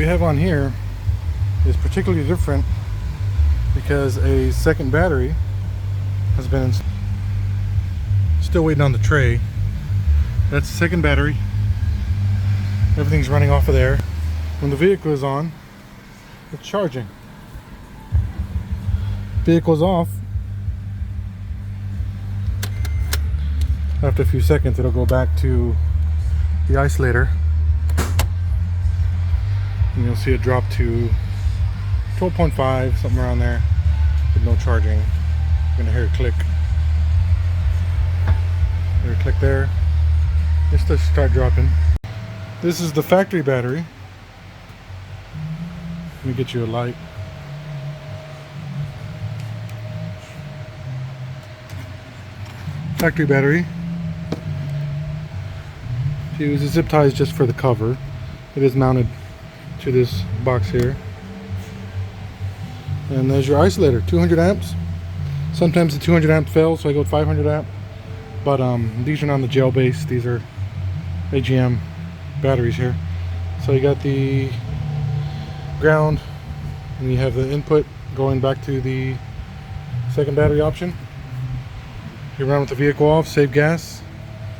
have on here is particularly different because a second battery has been still waiting on the tray. That's the second battery. Everything's running off of there. When the vehicle is on, it's charging. Vehicle's off. After a few seconds, it'll go back to the isolator. And you'll see it drop to 12.5, something around there, with no charging. You're gonna hear it click. Hear it click there. It's just start dropping. This is the factory battery. Let me get you a light. Factory battery. Use the zip ties just for the cover. It is mounted to this box here. And there's your isolator, 200 amps. Sometimes the 200 amp fails, so I go with 500 amp. But these are not the gel base. These are AGM batteries here. So you got the ground, and you have the input going back to the second battery option. You run with the vehicle off, save gas,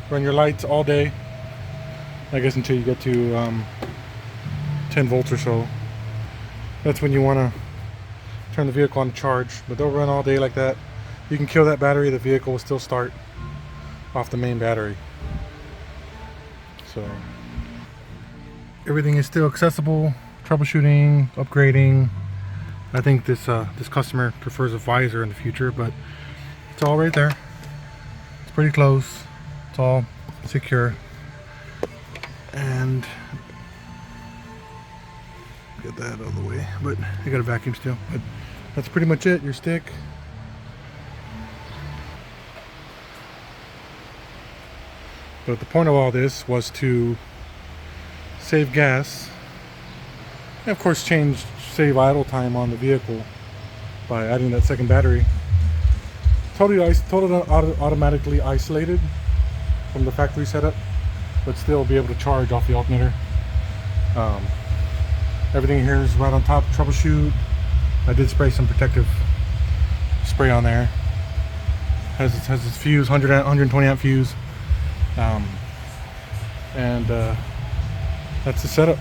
run your lights all day. I guess until you get to 10 volts or so. That's when you want to turn the vehicle on to charge, but they'll run all day like that. You can kill that battery, the vehicle will still start off the main battery. So everything is still accessible, troubleshooting, upgrading. I think this this customer prefers a visor in the future, but it's all right there. It's pretty close. It's all secure. And get that out of the way, but you got a vacuum still. But that's pretty much it. Your stick. But the point of all this was to save gas and of course save idle time on the vehicle by adding that second battery. Totally automatically isolated from the factory setup, but still be able to charge off the alternator. Everything here is right on top. Troubleshoot. I did spray some protective spray on there. Has its fuse, 120 amp fuse, and that's the setup.